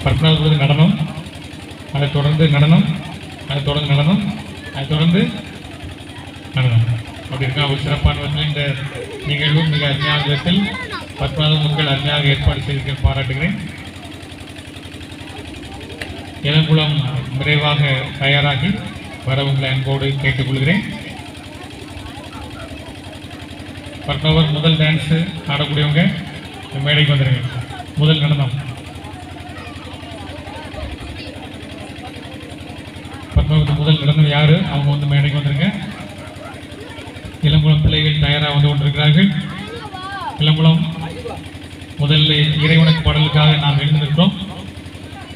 பத்மநாபபுரத்து நடனம், அதைத் தொடர்ந்து நடனம், அதைத் தொடர்ந்து நடனம், அதைத் தொடர்ந்து நடனம். அப்படி இருக்கா ஒரு சிறப்பான விதத்தில் இந்த நிகழ்வு மிக அருமையான விதத்தில் பத்மநாப மக்கள் அருமையாக ஏற்பாடு செய்திருக்க பாராட்டுகிறேன். இளங்குளம் விரைவாக தயாராகி வர உங்களை அன்போடு கேட்டுக்கொள்கிறேன். பத்மநாபர் முதல் டான்ஸு ஆடக்கூடியவங்க மேடைக்கு வந்துடுங்க. முதல் நடனம் பத்மநாபத்து முதல் நடனம் யாரு? அவங்க வந்து மேடைக்கு வந்துருங்க. இளங்குளம் பிள்ளைகள் தயாராக வந்து கொண்டிருக்கிறார்கள். இளங்குளம் முதல்ல இறைவனுக்கு பாடலுக்காக நாம் எழுந்திருக்கிறோம்.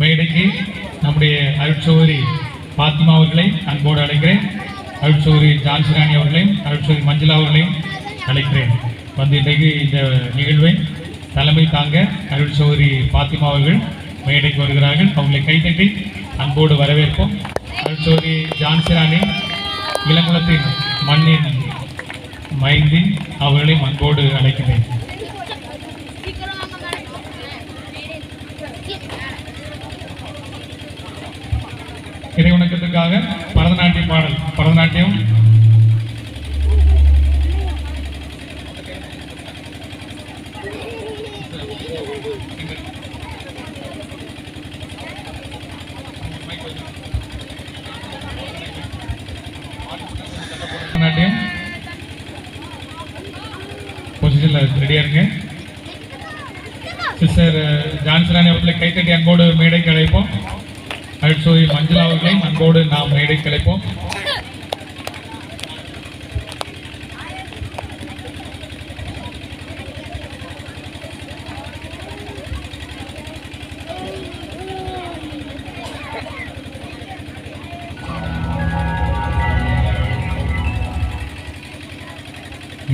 மேடைக்கு நம்முடைய அருட்சகோதரி பாத்திமா அவர்களை அன்போடு அழைக்கிறேன். அருட்சகோதரி ஜான்சிராணி அவர்களையும் அருட்சகோதரி மஞ்சளா அவர்களையும் அழைக்கிறேன். வந்து இன்றைக்கு இந்த நிகழ்வை தலைமை தாங்க அருட்சகோதரி பாத்திமா அவர்கள் மேடைக்கு வருகிறார்கள். அவங்களை கைத்தட்டி அன்போடு வரவேற்போம். அருட்சகோதரி ஜான்சிராணி இளங்குளத்தின் மண்ணின் மைந்தி அவர்களையும் அன்போடு அழைக்கிறேன். இறைவணக்கத்துக்காக பரதநாட்டிய பாடல். பரதநாட்டியம் பரதநாட்டியம் பொசிஷன்ல ரெடியா இருங்க. சிஸ்டர் ஜான்சிராணி அவர்களை கைத்தட்டி அன்போடு மேடைக்கு அழைப்போம். அருட்சகோதரி மஞ்சளா அவர்களையும் அன்போடு நாம் மேடைக்கு அழைப்போம்.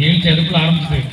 நிகழ்ச்சி அதுக்குள்ள ஆரம்பிச்சது.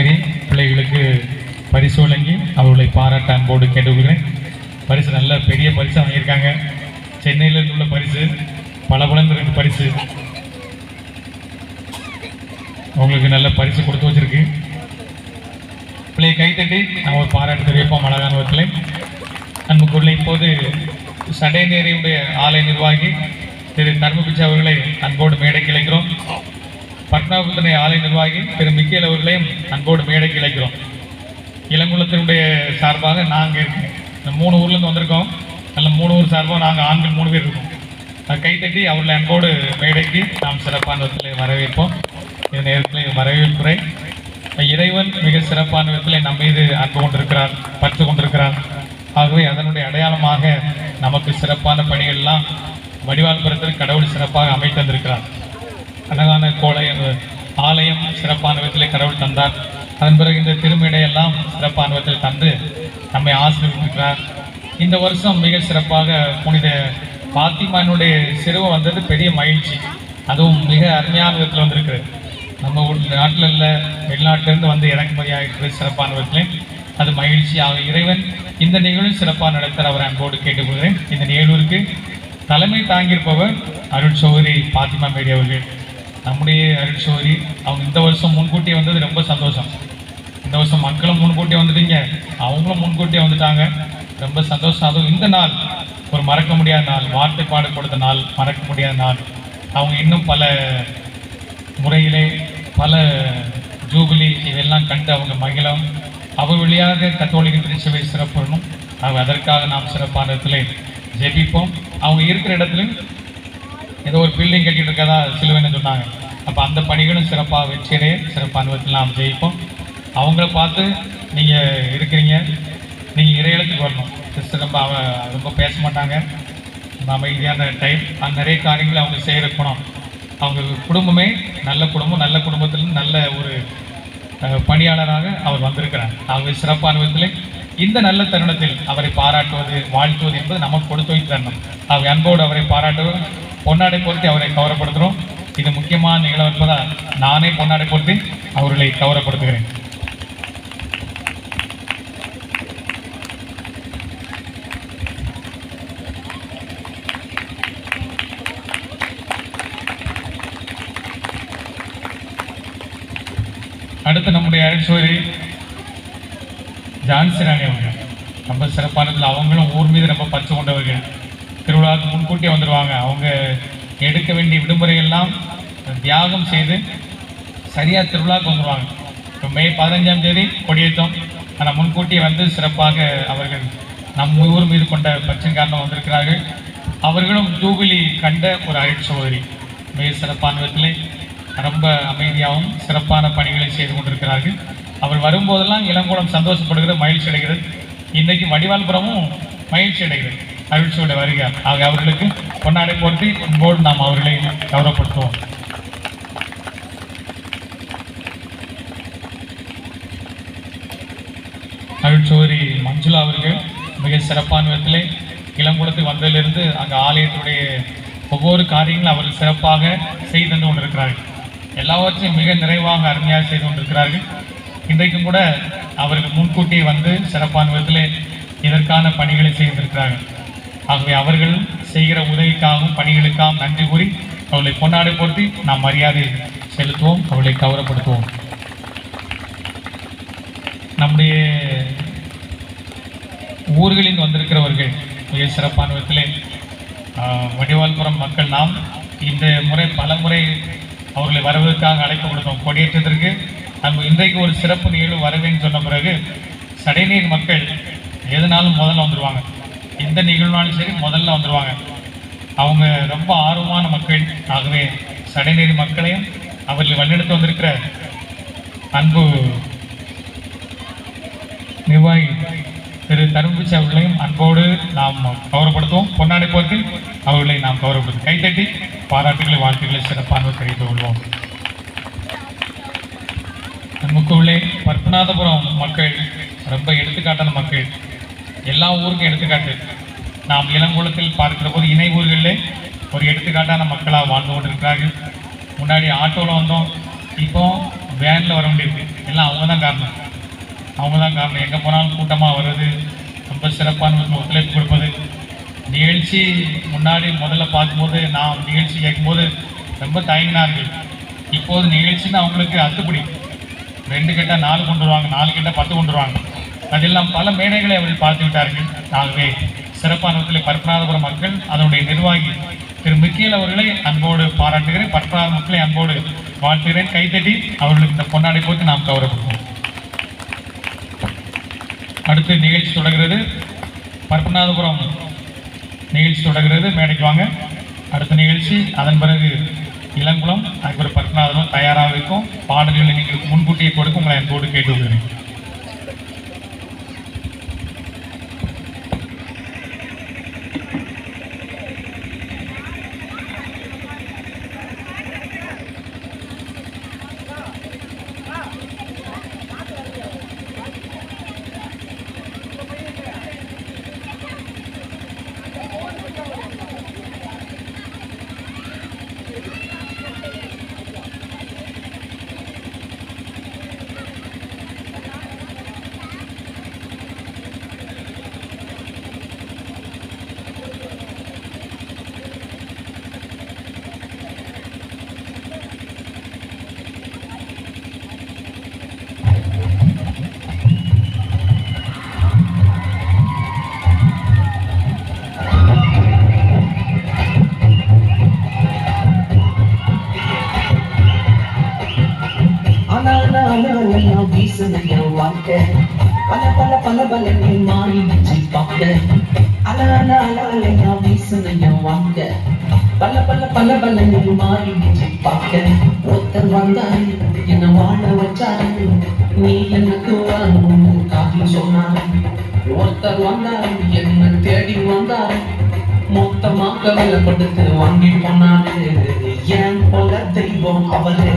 தேதி பிள்ளைகளுக்கு பரிசு வழங்கி அவர்களை பாராட்ட அன்போடு கேட்டுக்கொள்கிறேன். பரிசு நல்ல பெரிய பரிசு வாங்கியிருக்காங்க. சென்னையில் உள்ள பரிசு பல பரிசு உங்களுக்கு நல்ல பரிசு கொடுத்து வச்சிருக்கு. பிள்ளையை கைத்தட்டி நம்ம ஒரு பாராட்டு தெரிவிப்போம். அழகான பிள்ளை அன்புக்குள்ள இப்போது சடைநேரியுடைய ஆலய நிர்வாகி திரு தர்மபிச்சை அவர்களை அன்போடு மேடைக்கு இழைக்கிறோம். பட்னாபுத்தனை ஆலய நிர்வாகி திரு மிக்கேல் அவர்களையும் அன்போடு மேடைக்கு இழைக்கிறோம். இளங்குளத்தினுடைய சார்பாக நாங்கள் இருக்கோம். இந்த 3 ஊர்லேருந்து வந்திருக்கோம். நல்ல 3 ஊர் சார்பாக நாங்கள் ஆண்கள் 3 பேர் இருக்கோம். கைத்தட்டி அவர்களை அன்போடு மேடைக்கு நாம் சிறப்பான விதத்தில் வரவேற்போம். இந்த நேரத்தில் வரவேற்புரை இறைவன் மிக சிறப்பான விதத்தில் நம் மீது அன்பு கொண்டிருக்கிறார், பற்று கொண்டிருக்கிறார். ஆகவே அதனுடைய அடையாளமாக நமக்கு சிறப்பான பணிகள்லாம் வடிவால்புரத்தில் கடவுள் சிறப்பாக அமைத்தந்திருக்கிறார். அழகான ஆலயம் சிறப்பான விதத்தில் கடவுள் தந்தார். அதன் பிறகு இந்த திருமேடையெல்லாம் சிறப்பான விதத்தில் தந்து நம்மை ஆசீர்வதிக்கிறார். இந்த வருஷம் மிக சிறப்பாக புனித பாத்திமானுடைய சிறுவை வந்தது பெரிய மகிழ்ச்சி. அதுவும் மிக அருமையான விதத்தில் வந்திருக்கிறது. நம்ம நாட்டில் இல்லை, வெளிநாட்டிலிருந்து வந்து இறக்குமதி ஆகிட்டு சிறப்பான விதத்தில் அது மகிழ்ச்சியாக இறைவன் இந்த நிகழ்வும் சிறப்பாக நடத்துகிற அவர் அன்போடு கேட்டுக்கொள்கிறேன். இந்த நிகழ்வுக்கு தலைமை தாங்கியிருப்பவர் அருள் சௌகரி பாத்திமா மேரி அவர்கள். நம்முடைய அருள் சௌகரி அவங்க இந்த வருஷம் முன்கூட்டியே வந்தது ரொம்ப சந்தோஷம். இந்த வருஷம் மக்களும் முன்கூட்டியே வந்துட்டீங்க, அவங்களும் முன்கூட்டியே வந்துட்டாங்க, ரொம்ப சந்தோஷம். அதுவும் இந்த நாள் ஒரு மறக்க முடியாத நாள், வார்த்தை பாடு கொடுத்த நாள், மறக்க முடியாத நாள். அவங்க இன்னும் பல முறையிலே பல ஜூபிலி இதெல்லாம் கண்டு அவங்க மகிழும். அவர் வழியாக கத்தோலிக்க திருச்சபை சிறப்புறணும். அதற்காக நாம் சிறப்பான இடத்துல ஜெபிப்போம். அவங்க இருக்கிற இடத்துலையும் ஏதோ ஒரு பில்டிங் கட்டிட்டு இருக்கதா சிலுவைன்னு சொன்னாங்க. அப்போ அந்த பணிகளும் சிறப்பாக வச்சதே சிறப்பான விதத்தில் நாம் ஜெயிப்போம். அவங்கள பார்த்து நீங்கள் இருக்கிறீங்க, நீங்கள் இறையிலத்துக்கு வரணும். சிஸ்டர் ரொம்ப பேச மாட்டாங்க, அமைதியான டைம். நிறைய காரியங்களை அவங்க செய்கிற குணம். அவங்க குடும்பமே நல்ல குடும்பம், நல்ல குடும்பத்திலும் நல்ல ஒரு பணியாளராக அவர் வந்திருக்கிறார். ஆகவே சிறப்பான விதத்தில் இந்த நல்ல தருணத்தில் அவரை பாராட்டுவது, வாழ்த்துவது என்பது நமக்கு கொடுத்து வைத்த தருணம். ஆகவே அன்போடு அவரை பாராட்டுவது, பொன்னாடை பொருத்தி அவரை கௌரவப்படுத்துகிறோம். இது முக்கியமான நிகழ்வு என்பதால் நானே பொன்னாடை பொருத்தி அவர்களை கௌரவப்படுத்துகிறேன். அடுத்து நம்முடைய அழைச்சோரி ஜான்சிராணி அவர்கள் ரொம்ப சிறப்பானதில். அவங்களும் ஊர் மீது ரொம்ப பற்று கொண்டவர்கள். திருவிழாவுக்கு முன்கூட்டியே வந்துடுவாங்க. அவங்க எடுக்க வேண்டிய விடுமுறையெல்லாம் தியாகம் செய்து சரியாக திருவிழாவுக்கு வந்துடுவாங்க. இப்போ மே 15ஆம் தேதி கொடியேற்றம், ஆனால் முன்கூட்டியே வந்து சிறப்பாக அவர்கள் நம் ஊர் மீது கொண்ட பற்றின் காரணம் வந்திருக்கிறார்கள். அவர்களும் ஜூபிலி கண்ட ஒரு அழைச்சோரி மிக சிறப்பான விதத்தில் ரொம்ப அமைதியாகவும் சிறப்பான பணிகளை செய்து கொண்டிருக்கிறார்கள். அவர் வரும்போதெல்லாம் இளங்குளம் சந்தோஷப்படுகிறது, மகிழ்ச்சி அடைகிறது. இன்றைக்கு வடிவால்புரமும் மகிழ்ச்சி அடைகிறது அருள்சியோட வருகிறார். ஆக அவர்களுக்கு பொன்னாடை போர்த்தி அன்போடு நாம் அவர்களை கௌரவப்படுத்துவோம். அருள்சோரி மஞ்சுளா அவர்கள் மிக சிறப்பான விதத்திலே இளங்குளத்துக்கு வந்ததிலிருந்து அங்கே ஆலயத்துடைய ஒவ்வொரு காரியங்களும் அவர்கள் சிறப்பாக செய்து தந்து கொண்டிருக்கிறார்கள். எல்லாவற்றையும் மிக நிறைவாக அருமையாக செய்து கொண்டிருக்கிறார்கள். இன்றைக்கும் கூட அவர்கள் முன்கூட்டியே வந்து சிறப்பான விதத்தில் இதற்கான பணிகளை செய்திருக்கிறார்கள். ஆகவே அவர்கள் செய்கிற உதவிக்காகவும் பணிகளுக்காகவும் நன்றி கூறி அவர்களை பொன்னாடை பொருத்தி நாம் மரியாதை செலுத்துவோம், அவர்களை கௌரவப்படுத்துவோம். நம்முடைய ஊர்களில் வந்திருக்கிறவர்கள் மிக சிறப்பான விதத்தில் வடிவால்புரம் மக்கள் நாம் இந்த முறை பல முறை அவர்களை வருவதற்காக அழைப்பு கொடுத்தோம். கொடியேற்றத்திற்கு நம்ம இன்றைக்கு ஒரு சிறப்பு நிகழ்வு வரவேன்னு சொன்ன பிறகு சடைநீர் மக்கள் எதுனாலும் முதல்ல வந்துடுவாங்க. எந்த நிகழ்வுனாலும் சரி முதல்ல வந்துடுவாங்க. அவங்க ரொம்ப ஆர்வமான மக்கள். ஆகவே சடைநீர் மக்களையும் அவர்கள் வழிநடத்தி வந்திருக்கிற அன்பு நிர்வாகி திரு தர்மபிச்சை அவர்களையும் அன்போடு நாம் கௌரவப்படுத்துவோம். பொன்னாடை போட்டு அவர்களை நாம் கௌரவப்படுத்தும். கைத்தட்டி பாராட்டுகளை வாழ்த்துக்களை சிறப்பாக தெரிவித்துக் கொள்வோம். அன்புக்குள்ளே பத்மநாபபுரம் மக்கள் ரொம்ப எடுத்துக்காட்டான மக்கள். எல்லா ஊருக்கும் எடுத்துக்காட்டு. நாம் இளங்குளத்தில் பார்க்கிற போது இணை ஊர்களிலே ஒரு எடுத்துக்காட்டான மக்களாக வாழ்ந்து கொண்டிருக்கிறார்கள். முன்னாடி ஆட்டோவில் வந்தோம், இப்போ வேனில் வர வேண்டியிருக்கு. எல்லாம் அவங்க தான் காரணம். அவங்க தான் காரணம். எங்கே போனாலும் கூட்டமாக வர்றது, ரொம்ப சிறப்பான ஒத்துழைப்பு கொடுப்பது. நிகழ்ச்சி முன்னாடி முதல்ல பார்க்கும்போது நான் நிகழ்ச்சி கேட்கும்போது ரொம்ப தயங்கினார்கள். இப்போது நிகழ்ச்சின்னு அவங்களுக்கு அத்துப்படி 2 கேட்டால் 4 கொண்டு வருவாங்க, 4 கேட்டால் 10 கொண்டு வருவாங்க. அதெல்லாம் பல மேடைகளை அவர்கள் பார்த்து விட்டார்கள். ஆகவே சிறப்பான விதத்தில் பத்மநாபபுரம் மக்கள் அதனுடைய நிர்வாகி திரு மிக்கேல் அவர்களை அன்போடு பாராட்டுகிறேன். பத்மநாப மக்களை அன்போடு வாழ்த்துகிறேன். கைத்தட்டி அவர்களுக்கு இந்த பொன்னாடை போட்டு நாம் கௌரவிப்போம். அடுத்து நிகழ்ச்சி தொடர்கிறது. பத்மநாபபுரம் நிகழ்ச்சி தொடர்கிறது. மேடைக்கு வாங்க. அடுத்த நிகழ்ச்சி, அதன் பிறகு இளங்குளம், அதுக்கு பத்மநாபபுரம் தயாராக இருக்கும். பாடல்களை நீங்கள் முன்கூட்டியே கொடுக்க உங்களை அன்போடு கேட்டுக்கொள்கிறேன். ஒருத்தர் வந்தாரு என்ன வாழ வச்சாரு, நீ எனக்கு காதல் சொன்னாரு. ஒருத்தர் வந்தாரு என்ன தேடி வந்தாரு, மொத்தமாக விலப்படுத்து வாங்கி போனாரு. ஏன் கொல தெய்வம் அவரு,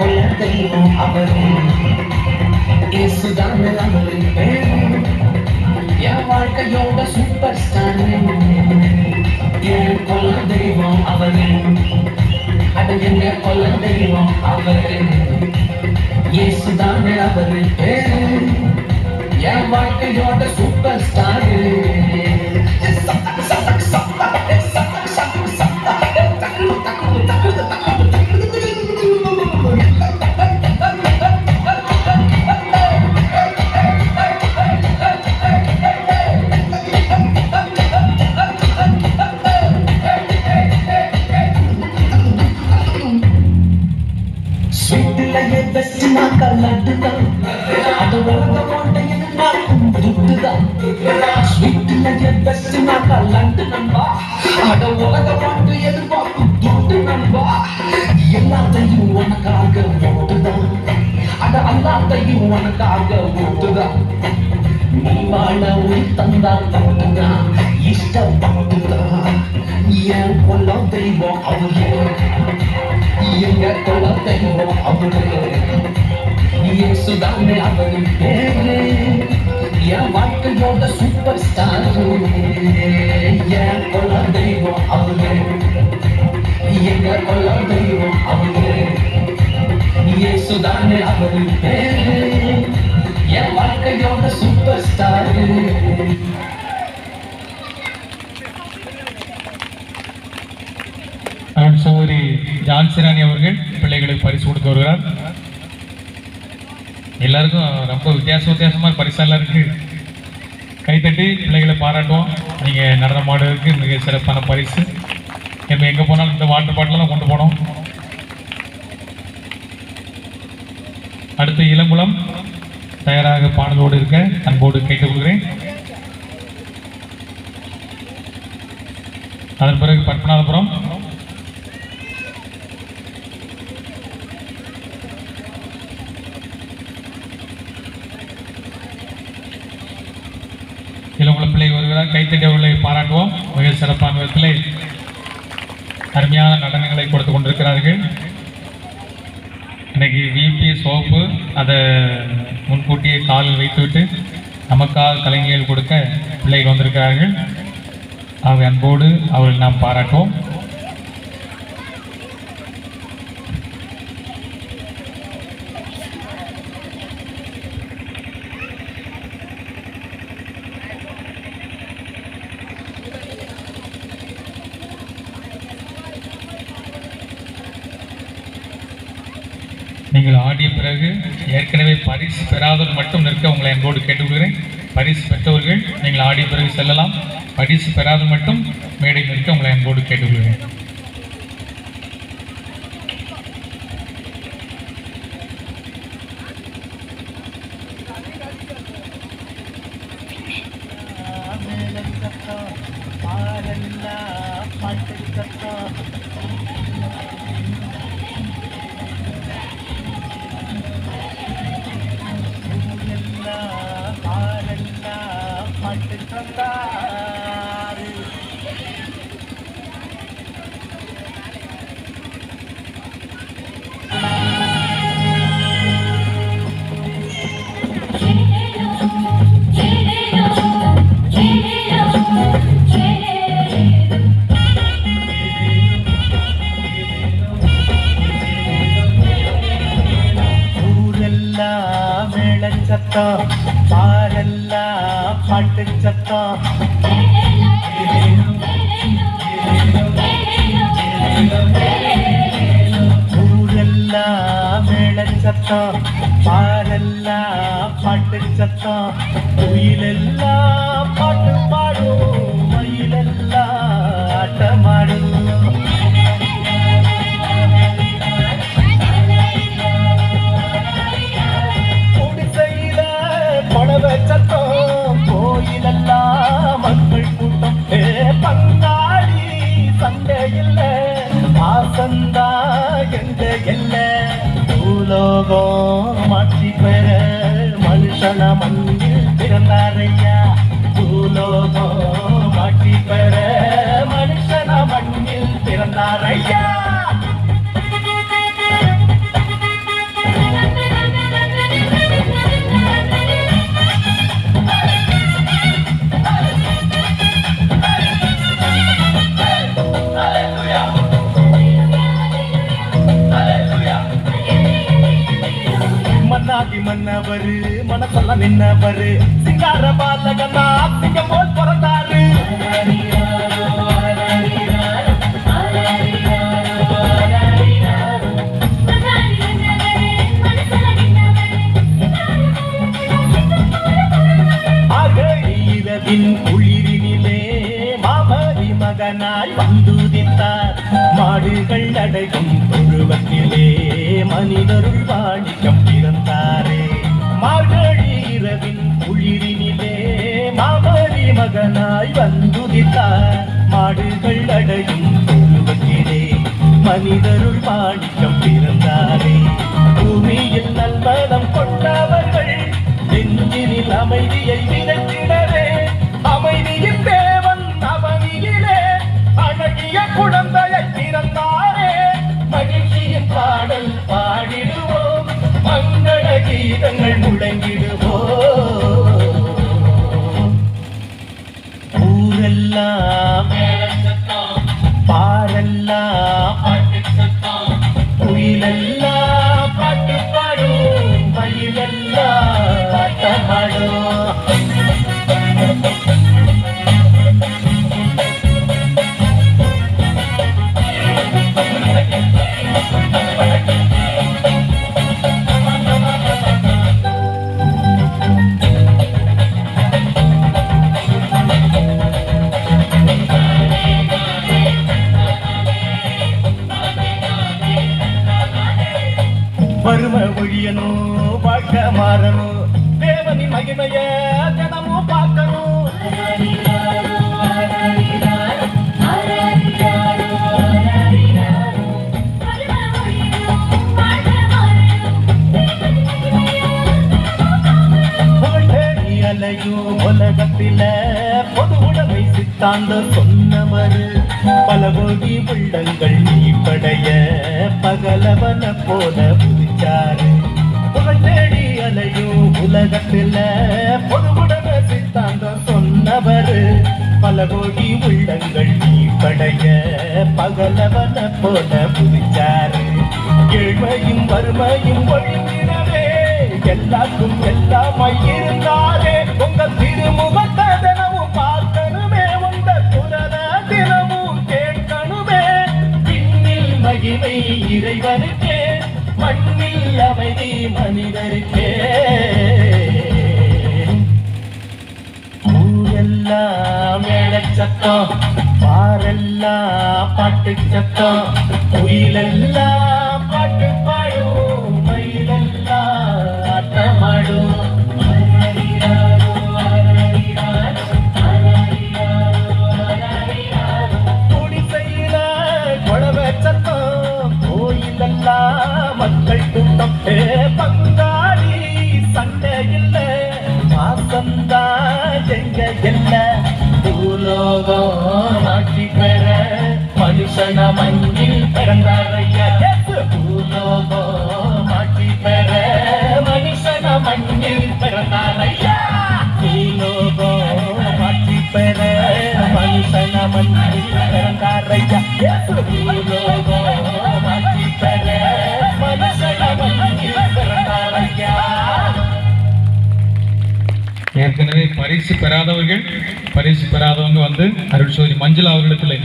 கொல தெய்வம் அவரு, இயேசுதான் அவரு. என் வாழ்க்கையோட சூப்பர் ஸ்டார், என் கொல தெய்வம் அவரு, அது எங்க கொல தெய்வம் அவரு, இயேசுதான் அவரு. என் வாழ்க்கையோட சூப்பர் ஸ்டார். எல்லாத்தையும் உனக்காக ஓட்டுதான், அட எல்லாத்தையும் உனக்காக ஓட்டுதான். நீ வாழ உரி தந்தால் தப்புதான், இஷ்டப்பட்டுதான். என் கொல்ல தெய்வம் அவரு, எங்க கொல்ல தெய்வம் அவரு, இயேசுதான் அவரு. என் வாழ்க்கையோட சூப்பர் ஸ்டார், என் கொல்ல தெய்வம் அவரு, எங்க கொல்ல தெய்வம் அவரு, இயேசுதான் அவரு. என் வாழ்க்கையோட சூப்பர் ஸ்டார். சகோதரி ஜான்சிராணி அவர்கள் பிள்ளைகளுக்கு பரிசு கொடுக்க வருகிறார். எல்லாருக்கும் ரொம்ப வித்தியாசமான பரிசெல்லாம் இருக்கு. கைத்தட்டி பிள்ளைகளை பாராட்டுவோம். நீங்கள் நடனம் ஆடுவதற்கு மிக சிறப்பான பரிசு. நம்ம எங்கே போனாலும் இந்த வாட்டர் பாட்டில் தான் கொண்டு போனோம். அடுத்து இளங்குளம் தயாராக பாடலோடு இருக்க அன்போடு கேட்டுக்கொள்கிறேன். அதன் பிறகு பத்மநாபபுரம், இளங்குளம் பிள்ளை வருகிறார். கைத்தட்டி அவர்களை பாராட்டுவோம். மிக சிறப்பான விதத்தில் அருமையான நடனங்களை கொடுத்து கொண்டிருக்கிறார்கள். இன்னைக்கு விபிஎஸ் வகுப்பு அதை முன்கூட்டியே காலில் வைத்துவிட்டு நமக்காக கலைஞர்கள் கொடுக்க பிள்ளைகள் வந்திருக்கிறார்கள். ஆகவே அன்போடு அவர்கள் நாம் பாராட்டுவோம். நீங்கள் ஆடிய பிறகு ஏற்கனவே பரிசு பெறாதவர்கள் மட்டும் நிற்க உங்களை அன்போடு கேட்டுக்கொள்கிறேன். பரிசு பெற்றவர்கள் நீங்கள் ஆடிய பிறகு செல்லலாம். பரிசு பெறாதவர்கள் மட்டும் மேடை நிற்க உங்களை அன்போடு கேட்டுக்கொள்கிறேன். சத்தம் பாரெல்லாம் பாட்டு சத்தம் ஊரெல்லாம் மேள சத்தம் பாரெல்லாம் பாட்டு சத்தம் குயிலெல்லாம் பாட்டு பாடும் மயிலெல்லாம் ஆட்டமாடும் சத்தம் கோயிலெல்லாம் மக்கள் கூட்டம் பங்காளி சண்டை இல்ல ஆசந்தா எங்க எல்ல பூலோகம் மாற்றி பெற மனுஷன மண்ணில் பிறந்தாரையா பூலோகம் மாற்றி பெற மனுஷன மண்ணில் பிறந்தாரையா மன்னாதி மன்னவரு மனசெல்லாம் நின்னவரு சிங்கார பாலகனா சிங்கம் போல் பிறந்தாரு இரவின் குளிரினிலே மாமரி மகனாய் வந்துதித்தார் மாடுகள் அடையும் தொழுவத்திலே மனிதருள் வாணிக்கம் பிறந்தாரே மார்கழி இரவின் குளிரினிலே மாமரி மகனாய் வந்துதித்தார் மாடுகள் அடையும் தொழுவத்திலே மனிதருள் வாணிக்கம் பிறந்தாரே பூமியில் நல்வளம் கொண்டவர்கள் நெஞ்சினில் அமைதியை விதைத்திடவே அமைதியின் தேவன் அவனியிலே அழகிய குழந்தையை பிறந்தாரே மகிழ்ச்சியின் பாடல் பாடிடுவோம் மங்கள கீதங்கள் முழங்கிடுவோம் ஊரெல்லாம் பாரெல்லாம் குயிலெல்லாம் பாட்டு பாடும் மயிலெல்லாம் பாட்டமாடும் வறுமை ஒழியணும் வாழ்க்கை மாறணும் தேவனின் மகிமைய தினமும் பார்க்கணும் அலையும் உலகத்தில பொது உடைமை சித்தாந்த சொன்னவர் பல கோடி உள்ளங்கள் நீப்படைய பகலவன போல புதிச்சாரு புகழ் தேடி அலையும் உலகத்தில பொது உடைமை சித்தாந்த சொன்னவர் பல கோடி உள்ளங்கள் நீப்படைய பகலவன போல புதிச்சாரு ஏழ்மையும் வறுமையும் ஒழிந்திடவே எல்லாருக்கும் எல்லாமாய் இருந்தாரே உங்கள் திருமுகத்தை தினமும் பார்க்கணுமே உங்கள் குரல தினமும் கேட்கணுமே பின்னில் மகிமை இறைவனுக்கே மண்ணில் அவை மனிதருக்கே ஊரெல்லாம் மேளச்சத்தம் பாரெல்லாம் பாட்டு சத்தம் குயிலெல்லாம் பாட்டு பாடும் மயிலெல்லாம் ஆட்டமாடும் குடிசையில குழவை சத்தம் கோயிலெல்லாம் மக்கள் கூட்டம் பங்காளி சண்டை இல்லை மாசந்தா எங்க என்ன பூலோகம் ஆட்சி பெற மனுஷன மண்ணில் பிறந்தாரையா பூலோகம் ஆட்சி பெற மனுஷன மண்ணில் பிறந்தாரையா பூலோகம் ஆட்சி பெற மனுஷன மண்ணில் பிறந்தாரையா பூலோகம் ஆட்சி பெற மனுஷன மண்ணில் பிறந்தாரையா. ஏற்கனவே பரிசு பெறாதவங்க வந்து அருள்சோதி மஞ்சுளா அவர்களிடத்தில்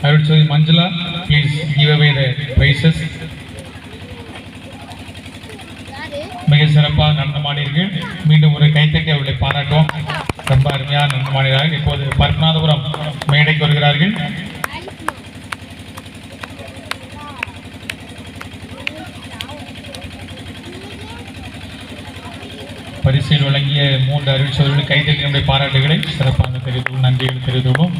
Arulsothi Manjula please give away the prizes. மிக சிறப்பாக நடனமானீர்கள். மீண்டும் ஒரு கைத்தட்டி அவர்களை பாராட்டுவோம். ரொம்ப அருமையாக நடனமானீர்கள். இப்போது பத்மநாதபுரம் மேடைக்கு வருகிறார்கள். பரிசில் வழங்கிய 3 அறிவிச்சவர்களுக்கு கைதட்டி நம்முடைய பாராட்டுகளை சிறப்பாக தெரிவித்துள்ளோம், நன்றிகள் தெரிவித்துள்ளோம்.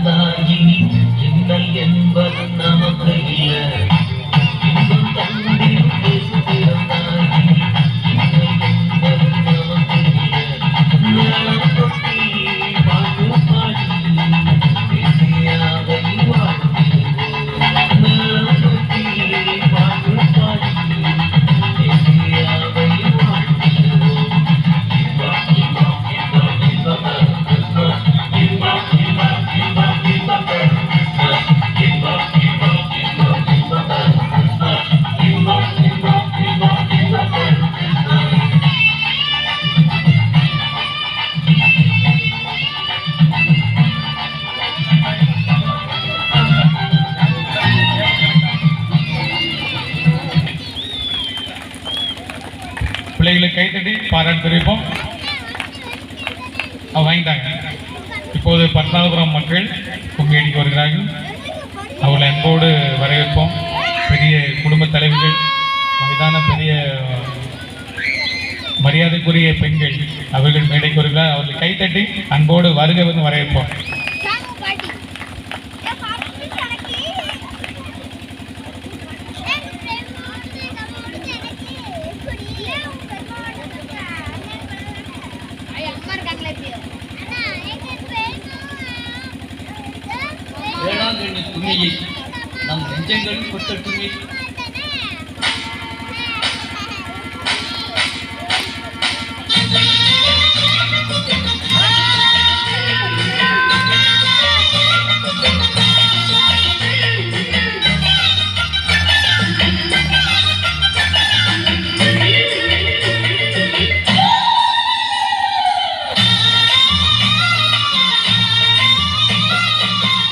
இருந்தால் இனி இன்னல் என்பது நமக்கு இல்லை. இன்பம் தந்திடும் இயேசு பிறந்தால் இனி இன்னல் என்பது நமக்கு இல்லை. மேளம் கொட்டி பாட்டு பாடி மெசியாவை வாழ்த்திடுவோம். மேளம் கொட்டி பாட்டு பாடி மெசியாவை வாழ்த்திடுவோம். பிள்ளைகளுக்கு கைத்தட்டி பாராட்டு தெரிவிப்போம். வாங்கிட்டாங்க. இப்போது பத்மநாபபுரம் மக்கள் கும்மி அடிக்க வருகிறார்கள். அவர்களை அன்போடு வரவேற்போம். பெரிய குடும்ப தலைவர்கள், வயதான பெரிய மரியாதைக்குரிய பெண்கள் அவர்கள் மேடைக்கு வருகிறார். அவர்களை கைத்தட்டி அன்போடு வருகை வந்து வரவேற்போம். வேளாங்கண்ணி துணியை நம் நெஞ்சங்கள் கொட்டட்டுமே.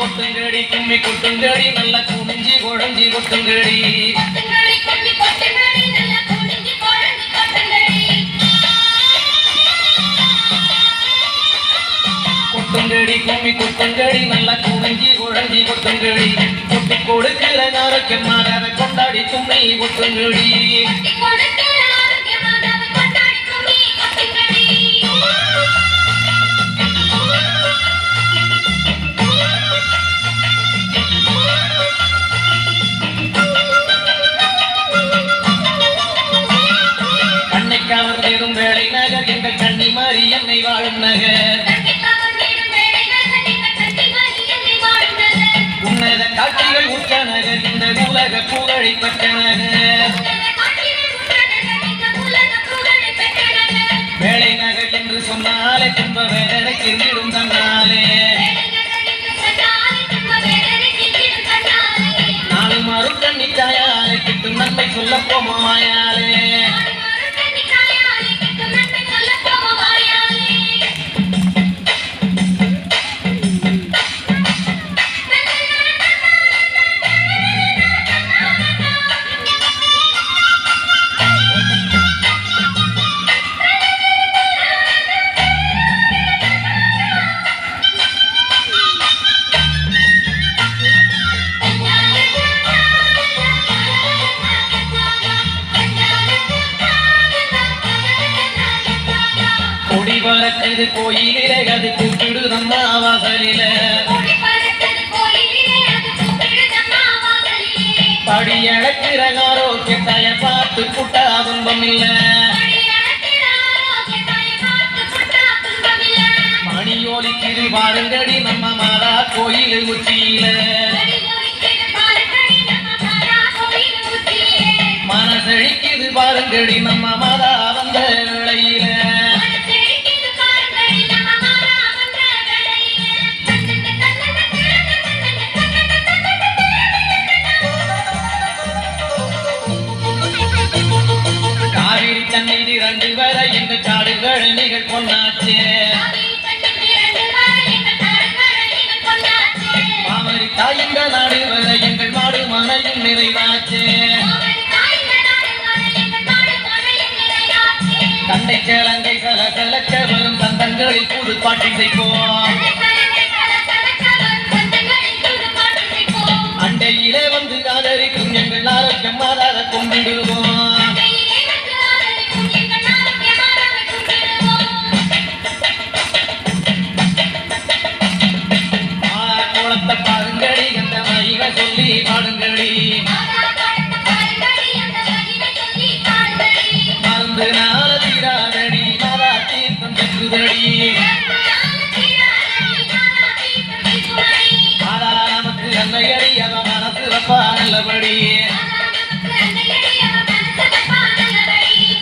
கொட்டுங்கடி கும்மி கொட்டுங்கடி நல்ல குனிஞ்சி குழஞ்சி கொட்டுங்கடி. கொட்டுங்கடி கும்மி கொட்டுங்கடி நல்ல குனிஞ்சி குழஞ்சி கொட்டுங்கடி. கொட்டி கொடுக்கிற ஆரோக்கியமாக கொண்டாடி கும்மி கொட்டுங்கடி. கவர்ந்தேறும் வேலை நகர் எங்கள் கண்ணி மாறி என்னை வாழும் நகர். உன்னத காட்சிகள் உச்ச நகர் இந்த உலக புகழை பெற்ற நகர். வேலை நகர் என்று சொன்னாலே துன்ப வேதனை கிருந்திடும் தன்னாலே. நாளை மாறும் கண்ணி தாயாலே கிட்டும் நன்மை சொல்ல போமாயாலே. பறக்குது கோயிலே அது கூப்பிடுதம்மா வாசலில. படி அழைக்கிற ஆரோக்கியத்தாய பார்த்து கூட்டா துன்பம் இல்ல. மணியோலிக்குது பாருங்கடி நம்ம மாதா கோயில் உச்சியில. மனசழிக்குது பாருங்கடி நம்ம மாதா வந்த வேளையில. காவிரி தண்ணீர் இரண்டு வரை எங்க காடுகள் நிகழ் பொன்னாச்சு. மாமரி தாயங்க நாடு வரை எங்கள் மாடு மனையும் நிறைவாச்சு. கண்டை சேலங்கை கலக்க வரும் தந்தங்களில் புது பாட்டி செய்வோம். அண்டையிலே வந்து ஆதரிக்கும் எங்கள் ஆரோக்கியம் மாதாத கும்பிடுவோம். அண்டையடி அவன் மனசு வைப்பா நல்லபடி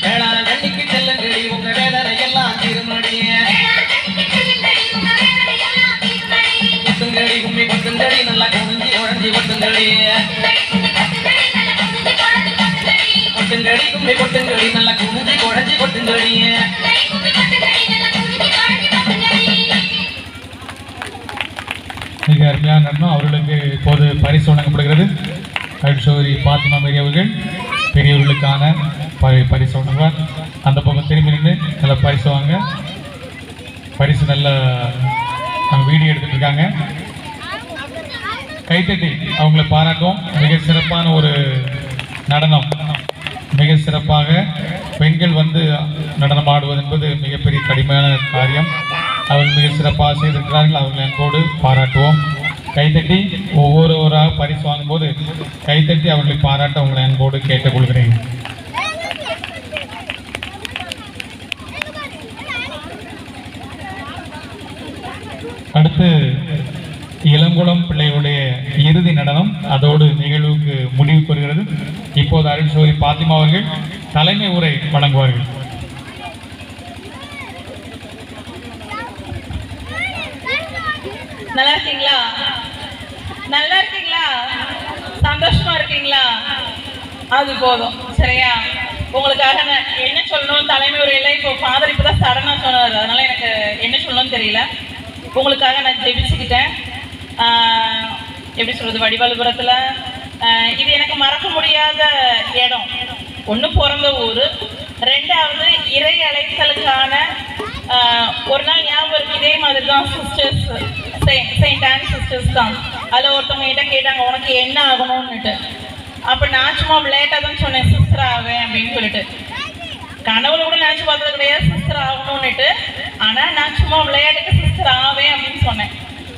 வேளாண் கண்ணிக்கு செல்லங்கடி உங்க வேதனை எல்லாம் திருமடி கொட்டுங்கடி கும்மி கொட்டுங்கடி நல்லா குனிஞ்சி உழஞ்சி கொட்டுங்கடி கொட்டுங்கடி கும்மி கொட்டுங்கடி நல்லா குனிஞ்சி குழஞ்சி கொட்டுங்கடி மிக அருமையான நடனம். அவர்களுக்கு இப்போது பரிசு வழங்கப்படுகிறது. அருட்சகோதரி பாத்திமா மேரி அவர்கள் பெரியவர்களுக்கான பரிசு வழங்குவார். அந்த பக்கம் திரும்பி நின்று நல்ல பரிசு வாங்க. பரிசு நல்ல வீடியோ எடுத்துட்டு இருக்காங்க. கைத்தட்டி அவங்கள பாராட்டும். மிக சிறப்பான ஒரு நடனம். மிக சிறப்பாக பெண்கள் வந்து நடனம் ஆடுவது என்பது மிகப்பெரிய கடுமையான காரியம். அவர்கள் மிக சிறப்பாக செய்திருக்கிறார்கள். அவர்களை அன்போடு பாராட்டுவோம். கைத்தட்டி ஒவ்வொருவராக பரிசு வாங்கும்போது கைத்தட்டி அவர்களை பாராட்ட உங்களை அன்போடு கேட்டுக்கொள்கிறேன். அடுத்து இளங்குளம் பிள்ளைகளுடைய இறுதி நடனம் அதோடு நிகழ்வுக்கு முடிவுக்கு வருகிறது. இப்போது அருட்சகோதரி பாத்திமா அவர்கள் தலைமை உரை வழங்குவார்கள். நல்லா இருக்கீங்களா? நல்லா இருக்கீங்களா? சந்தோஷமா இருக்கீங்களா? அது போதும். சரியா? உங்களுக்காக நான் என்ன சொல்லணும் தலைமை உரையில இப்போ ஃபாதர் இப்பதான் சடனா சொன்னார். அதனால எனக்கு என்ன சொல்லணும்னு தெரியல. உங்களுக்காக நான் ஜெபிச்சுக்கிட்டேன். எப்படி சொல்றது, வடிவாலுபுரத்துல இது எனக்கு மறக்க முடியாத இடம். ஒன்று பிறந்த ஊர், ரெண்டாவது இறை அழைத்தலுக்கான ஒரு நாள் ஞாபகம் இருக்கு. இதே மாதிரி தான் சிஸ்டர்ஸ், செயின்ட் ஆன் சிஸ்டர்ஸ் தான். அதில் ஒருத்தவங்க கிட்ட கேட்டாங்க உனக்கு என்ன ஆகணும்னுட்டு. அப்போ நான் சும்மா விளையாட்டாக தான் சொன்னேன் சிஸ்டர் ஆவேன் அப்படின்னு சொல்லிட்டு. கனவுல கூட நினச்சி பார்த்தது கிடையாது சிஸ்டர் ஆகணும்னுட்டு. ஆனால் நான் சும்மா விளையாட்டுக்கு சிஸ்டர் ஆவேன் அப்படின்னு சொன்னேன்.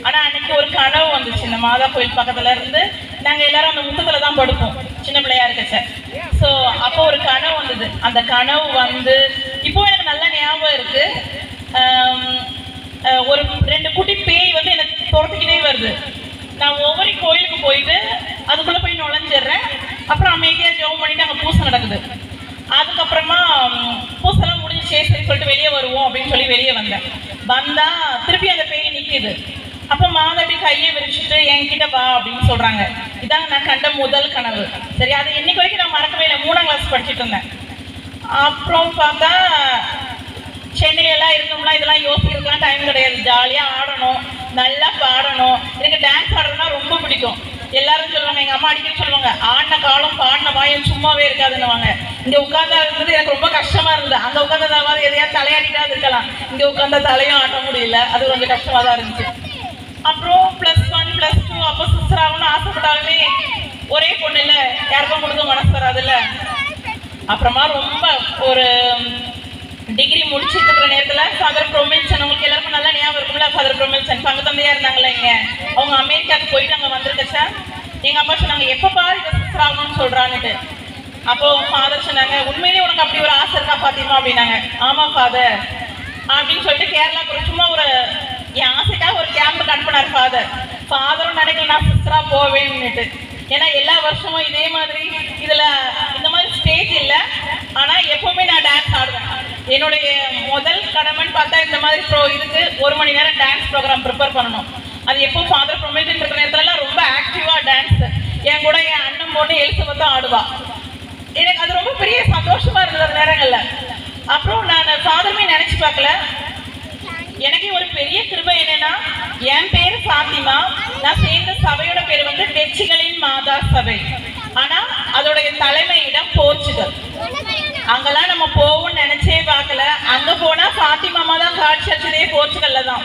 ஆனால் அன்னைக்கு ஒரு கனவு வந்துச்சு. இந்த மாதா கோயில் பக்கத்துல இருந்து நாங்கள் எல்லாரும் அந்த முத்தத்தில் தான் படுப்போம் சின்ன பிள்ளையா இருக்கச்ச. ஸோ அப்போ ஒரு கனவு வந்தது. அந்த கனவு வந்து இப்போ எனக்கு நல்ல ஞாபகம் இருக்கு. ஒரு 2 குட்டி பேய் வந்து எனக்கு துரத்துக்கிட்டே வருது. நான் ஒவ்வொரு கோயிலுக்கு போயிட்டு அதுக்குள்ளே போய் நுழைஞ்சிடுறேன். அப்புறம் அமைதியாக ஜெபம் பண்ணிட்டு அங்கே பூசை நடக்குது. அதுக்கப்புறமா பூசெல்லாம் முடிஞ்சே சரி சொல்லிட்டு வெளியே வருவோம் அப்படின்னு சொல்லி வெளியே வந்தா திருப்பி அந்த பேய் நிற்கிது. அப்போ மாதவி கையை விரிச்சுட்டு என்கிட்ட வா அப்படின்னு சொல்றாங்க. இதாங்க நான் கண்ட முதல் கனவு. சரி, அது இன்னைக்கு வரைக்கும் நான் மறக்கவே இல்லை. 3ஆம் கிளாஸ் படிச்சுட்டு இருந்தேன். அப்புறம் பார்த்தா சென்னையெல்லாம் இருந்தோம்னா இதெல்லாம் யோசிக்கிறதுலாம் டைம் கிடையாது. ஜாலியாக ஆடணும், நல்லா பாடணும். எனக்கு டான்ஸ் ஆடுறதுனா ரொம்ப பிடிக்கும். எல்லாரும் சொல்லுவாங்க, எங்கள் அம்மா அடிக்கடி சொல்லுவாங்க, ஆடின காலம் பாடின வாயம் சும்மாவே இருக்காதுன்னுவாங்க. இங்கே உட்காந்தா இருந்தது எனக்கு ரொம்ப கஷ்டமா இருந்தது. அங்கே உட்காந்ததாவது எதையாவது தலையாடிட்டாவது இருக்கலாம். இங்கே உட்காந்தா தலையும் ஆட்ட முடியல. அது கொஞ்சம் கஷ்டமாக தான் இருந்துச்சு. அப்புறம் +1 +2 அப்போ சிஸ்டர் ஆகணும்னு ஆசைப்பட்டாலுமே ஒரே பொண்ணு இல்லை, யாருக்கும் கொடுக்க மனசு வராதுல்ல. அப்புறமா ரொம்ப ஒரு டிகிரி முடிச்சுட்டு இருக்கிற நேரத்தில் ஃபாதர் ப்ரொமில்சன், உங்களுக்கு எல்லாருக்கும் நல்லா ஞாபகம் இருக்கும்ல, ஃபாதர் ப்ரொமில்சன் பங்கு தந்தையா இருந்தாங்களே இங்கே. அவங்க அமெரிக்காவுக்கு போயிட்டு அங்கே வந்திருக்கச்சா எங்கள் அம்மா சொன்னாங்க எப்போ பாரு இதை சிஸ்டர் ஆகணும்னு சொல்கிறான்னுட்டு. அப்போ ஃபாதர் சொன்னாங்க உண்மையிலேயே உனக்கு அப்படி ஒரு ஆசை இருக்கா பாத்திமா அப்படின்னாங்க. ஆமாம் ஃபாதர் அப்படின்னு சொல்லிட்டு கேரளாவுக்கு சும்மா ஒரு என் ஆசைக்காக ஒரு கேம்புக்கு அனுப்பினார் ஃபாதர். ஃபாதரும் நினைக்கல நான் சிஸ்டரா போவேன்னுட்டு. ஏன்னா எல்லா வருஷமும் இதே மாதிரி இதில் இந்த மாதிரி ஸ்டேஜ் இல்லை. ஆனால் எப்பவுமே நான் டான்ஸ் ஆடுவேன். என்னுடைய முதல் கடமைன்னு பார்த்தா இந்த மாதிரி இதுக்கு 1 மணி நேரம் டான்ஸ் ப்ரோக்ராம் ப்ரிப்பேர் பண்ணணும். அது எப்போ ஃபாதர் ப்ரொமேஷன் இருக்கிற நேரத்துலலாம் ரொம்ப ஆக்டிவாக டான்ஸ் என் கூட என் அண்ணன் போட்டு எலிசபெத்தும் ஆடுவா. எனக்கு அது ரொம்ப பெரிய சந்தோஷமா இருந்தது அந்த நேரங்களில். அப்புறம் நான் ஃபாதருமே நினச்சி பார்க்கல. எனக்கு ஒரு பெரிய கிருபை என்னன்னா, என் பேர் ஃபாத்திமா, நான் சேர்ந்த சபையோட பேர் வந்து டெச்சிகளின் மாதா சபை. ஆனா அதோடைய தலைமையிடம் போர்ச்சுகல். அங்கெல்லாம் நம்ம போவோம்னு நினைச்சே பார்க்கல. அங்க போனா ஃபாத்திமாமா தான் காட்சி அச்சதே போர்ச்சுகல்ல தான்.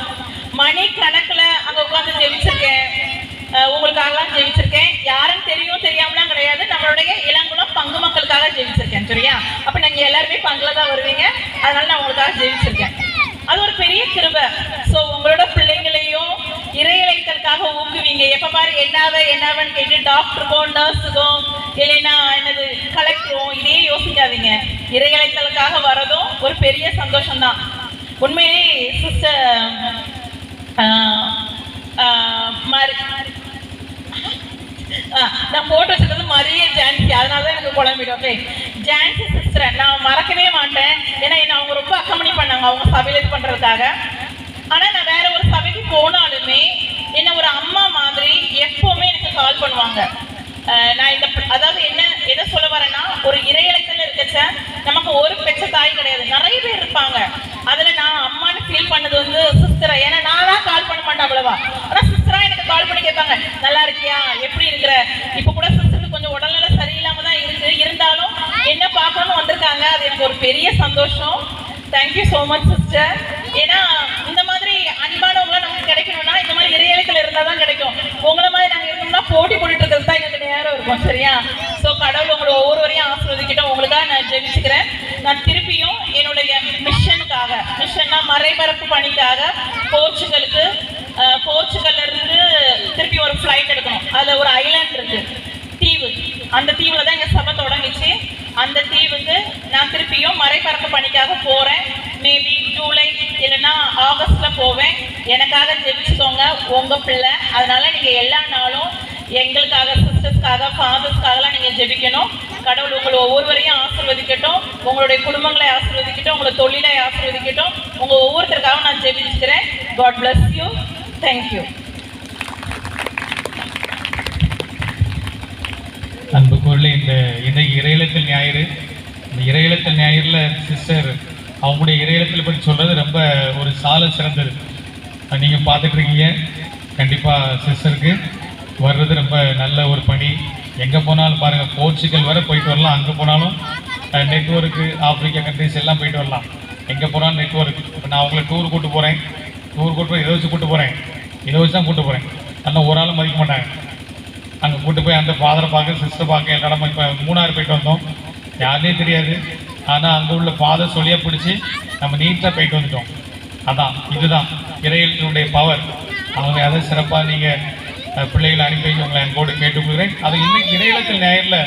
மணி கணக்குல அங்க உட்காந்து ஜெபிச்சிருக்கேன். உங்களுக்காகலாம் ஜெபிச்சிருக்கேன். யாரும் தெரியும் தெரியாமலாம் கிடையாது. நம்மளுடைய இளங்குளம் பங்கு மக்களுக்காக ஜெபிச்சிருக்கேன். சரியா? அப்ப நீங்க எல்லாருமே பங்குல தான் வருவீங்க. அதனால நான் உங்களுக்காக ஜெபிச்சிருக்கேன். அது ஒரு பெரிய கிருபை. ஸோ உங்களோட பிள்ளைங்களையும் இறை இழைத்தலுக்காக ஊக்குவீங்க. எப்போ பாரு என்னவன்னு கேட்டு டாக்டருக்கோ நர்ஸுக்கோ இல்லைன்னா என்னது கலெக்டரும் இதே யோசிக்காதீங்க. இறை இழைத்தலுக்காக வரதும் ஒரு பெரிய சந்தோஷம்தான். உண்மையிலே சிஸ்டர் நான் போட்டு வச்சிருக்கிறது மரிய ஜான்சி, அதனால தான் எனக்கு குழம்பிடும். ஓகே, ஜான்சி சிஸ்டரை நான் மறக்கவே மாட்டேன். ஏன்னா என்ன அவங்க ரொம்ப அக்கம்பனி பண்ணாங்க அவங்க சபையில் இது பண்ணுறதுக்காக. ஆனால் நான் வேற ஒரு சபைக்கு போனாலுமே என்ன ஒரு அம்மா மாதிரி எப்போவுமே எனக்கு கால் பண்ணுவாங்க. நான் இந்த அதாவது எதை சொல்ல வரேன்னா, ஒரு இறையலைத்தில் இருக்கச்ச நமக்கு ஒரு பெற்ற தாய் கிடையாது, நிறைய பேர் இருப்பாங்க. அதில் நான் அம்மானு ஃபீல் பண்ணது வந்து சிஸ்டரை. ஏன்னா நானா கால் பண்ண மாட்டேன் அவ்வளவா, ஆனால் சிஸ்டரா எனக்கு கால் பண்ணி கேட்பாங்க, நல்லா இருக்கியா, எப்படி இருக்கிற. இப்போ கூட சிஸ்டருக்கு கொஞ்சம் உடல்நல சரியில்லாம தான் இருந்தாலும் என்ன பார்க்கணும்னு வந்திருக்காங்க. அது எனக்கு ஒரு பெரிய சந்தோஷம். Thank you so much sister. ஏன்னா இந்த மாதிரி அன்பானவங்கள நமக்கு கிடைக்கணும்னா இந்த மாதிரி இறையலைகள் இருந்தால் தான் கிடைக்கும். உங்களை மாதிரி நாங்கள் இருக்கோம்னா போட்டி போட்டுட்டு இருக்கிறது தான் எங்களுக்கு நேரம் இருக்கும். சரியா? ஸோ கடவுள் உங்களை ஒவ்வொருவரையும் ஆசீர்வதிக்கிட்டோம். உங்களுக்காக நான் ஜெபிச்சுக்கிறேன். நான் திருப்பியும் என்னுடைய மிஷன்னா மறைபரப்பு பணிக்காக போர்ச்சுகல்ல இருந்து திருப்பி ஒரு ஃப்ளைட் எடுக்கணும். அதில் ஒரு ஐலாண்ட் இருக்கு, தீவு. அந்த தீவில் தான் எங்கள் சபை தொடங்கிச்சு. அந்த தீவுக்கு நான் திருப்பியும் மறைபரப்பு பணிக்காக போகிறேன். மேபி ஜூலை இல்லைன்னா ஆகஸ்டில் போவேன். எனக்காக ஜெபிச்சுக்கோங்க, உங்கள் பிள்ளை. அதனால நீங்கள் எல்லா நாளும் எங்களுக்காக, சிஸ்டர்ஸ்க்காக, ஃபாதர்ஸ்க்காகலாம் நீங்கள் ஜெபிக்கணும். கடவுள் உங்களை ஒவ்வொருவரையும் ஆசீர்வதிக்கட்டும், உங்களுடைய குடும்பங்களை ஆசீர்வதிக்கட்டும், உங்களை தொழிலை ஆசீர்வதிக்கட்டும். உங்கள் ஒவ்வொருத்தருக்காகவும் நான் ஜெபிச்சுக்கிறேன். God bless you. தேங்க்யூ. அன்புக்குள்ள இன்னைக்கு இறையிலத்தில் ஞாயிறு. இந்த இறையிலத்தில் ஞாயிறில் சிஸ்டர் அவங்களுடைய இறையிலத்தில் பற்றி சொல்கிறது ரொம்ப ஒரு சால சிறந்தது. நீங்கள் பார்த்துட்ருக்கீங்க. கண்டிப்பாக சிஸ்டருக்கு வர்றது ரொம்ப நல்ல ஒரு பணி. எங்கே போனாலும் பாருங்கள், போர்ச்சுகல் வரை போயிட்டு வரலாம். அங்கே போனாலும் நெட்வொர்க்கு, ஆப்பிரிக்கா கண்ட்ரிஸ் எல்லாம் போயிட்டு வரலாம். எங்கே போனாலும் நெட்வொர்க். இப்போ நான் அவங்களை டூர் கூட்டு போகிறேன். இதை வச்சு கூட்டு போகிறேன், இதை வச்சு தான் கூட்டு போகிறேன். ஆனால் ஒரு ஆளும் மதிக்க மாட்டாங்க. அங்கே கூட்டு போய் அந்த ஃபாதரை பார்க்க, சிஸ்டர் பார்க்க, எல்லா இடமும். இப்போ மூணாறு போயிட்டு வந்தோம், யாருனே தெரியாது. ஆனால் அங்கே உள்ள ஃபாதர் சொல்லியா பிடிச்சி நம்ம நீட்டாக போயிட்டு வந்துட்டோம். இதுதான் இறையிலுடைய பவர். அவங்க அதை சிறப்பாக நீங்கள் பிள்ளைகளை அனுப்பி வைக்க உங்களை எங்கோடு கேட்டுக்கொள்கிறேன். அது இன்னைக்கு இறையிலத்தில் ஞாயிறில்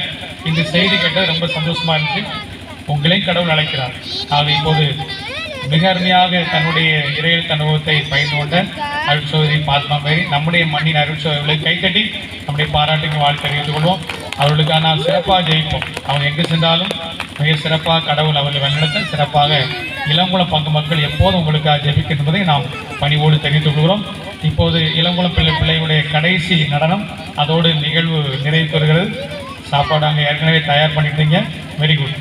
இந்த செய்தி கேட்டது ரொம்ப சந்தோஷமாக இருந்துச்சு. உங்களையும் கடவுள் அழைக்கிறார். ஆக இப்போது மிக அருமையாக தன்னுடைய இறையல் அனுபவத்தை பகிர்ந்து கொண்ட அருட்சோதரி பாத்மா மேரி நம்முடைய மண்ணின் அருட்சோதரிகளை கைத்தட்டி நம்முடைய பாராட்டுக்கு வாழ்த்து தெரிவித்துக் கொள்வோம். அவர்களுக்காக நாம் சிறப்பாக ஜெயிப்போம். அவங்க எங்கு சென்றாலும் மிக சிறப்பாக கடவுள் அவர்களை வழிநடத்த சிறப்பாக இளங்குளம் பங்கு மக்கள் எப்போதும் உங்களுக்காக ஜெபிக்க என்பதை நாம் பணிவோடு தெரிவித்துக் கொள்கிறோம். இப்போது இளங்குளம் பிள்ளைகளுடைய கடைசி நடனம், அதோடு நிகழ்வு நிறைவு பெறுகிறது. சாப்பாடு அங்கே ஏற்கனவே தயார் பண்ணிட்டீங்க. Very good.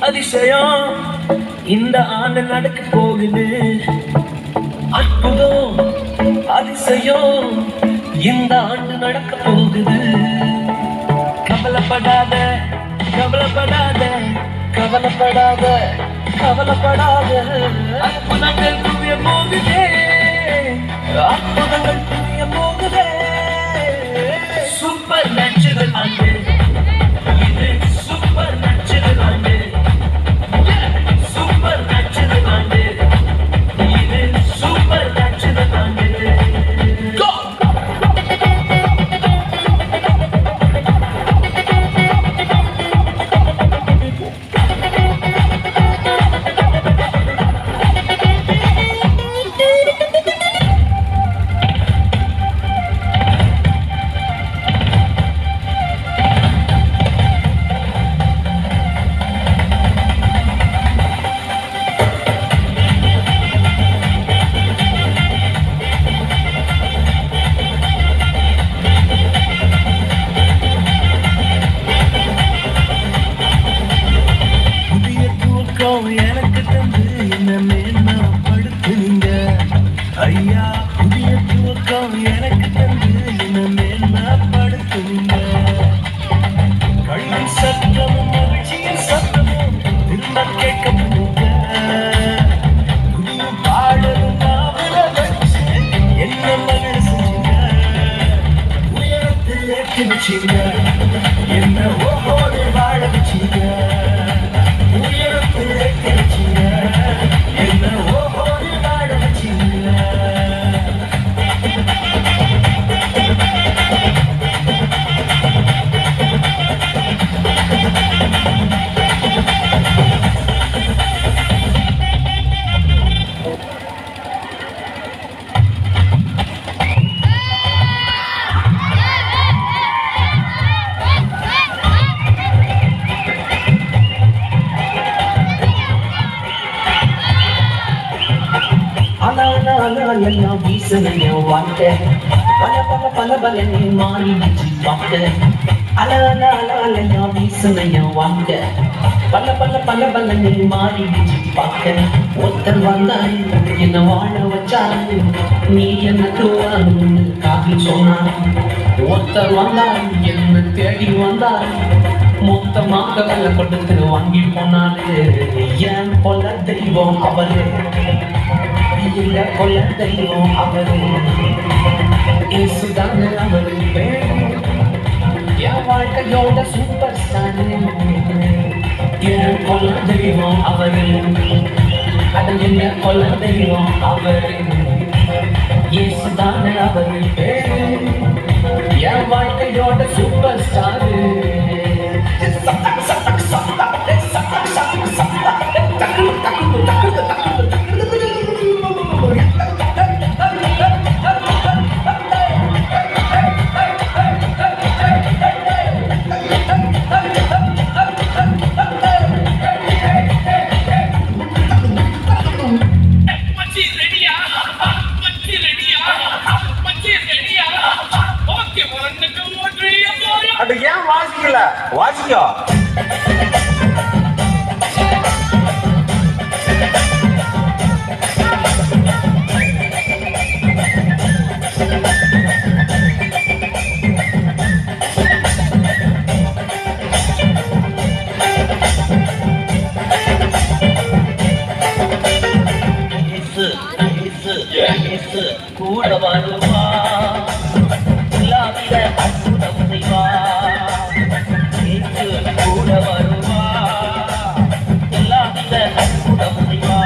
அதிசயம் இந்த ஆண்டு நடக்க போகுது. அற்புதம் அதிசயம் இந்த ஆண்டு நடக்க போகுது. கவலைப்படாத கவலைப்படாத கவலைப்படாத கவலைப்படாத. அற்புதங்கள் புரிய போகுதே, அற்புதங்கள் புரிய போகுதே. சூப்பர் நேச்சுரல் ஆண்டு இது, சூப்பர் நேச்சுரல் ஆண்டு. புதிய தூக்கம் எனக்கு தந்து என்ன மேன்மைப்படுத்துவீங்க. கல்வி சத்தமும் மகிழ்ச்சியின் சத்தமும் திரும்ப கேட்க போங்க. துணியும் பாடலும் நாவல வச்சு என்ன மகிழ செஞ்சீங்க. உயரத்தில் ஏற்றி வச்சீங்க, என்ன ஓஹோடு வாழ வச்சீங்க. உயரத்தில் ஏற்றி வச்சீங்க, என்ன ஓஹோடு வாழ வச்சீங்க. எல்லாம் வீசனைய வாழ்க்கை பல நீ மாறி பார்க்க. எல்லாம் வீசனைய வாழ்க்கை பல நீ மாறி பார்க்க. ஒருத்தர் வந்தாரு என்ன வாழ வச்சாரு, நீ எனக்கு காப்பி சொன்னாரு. ஒருத்தர் வந்தாரு என்ன தேடி வந்தாரு, மொத்தமாக வெள்ள கொடுத்து வாங்கி போனாரு. ஏன் கொல்ல தெய்வம் அவரு, இல்ல கொல்ல தெய்வம் அவரு. இயேசுதான அவரு பேரு, என் வாழ்க்கையோட சூப்பர் ஸ்டார். என் கொல்ல தெய்வம் அவரு, அது என்ன கொல்ல தெய்வம் அவரு. இயேசுதான அவரு பேரு, என் வாழ்க்கையோட சூப்பர் ஸ்டார். அது ஏன் வாசிக்கல? வாசிக்கோ. கூட வருவா இல்லாத அற்புதம் செய்வா. கூட வருவா இல்லாத அற்புதம் செய்வா.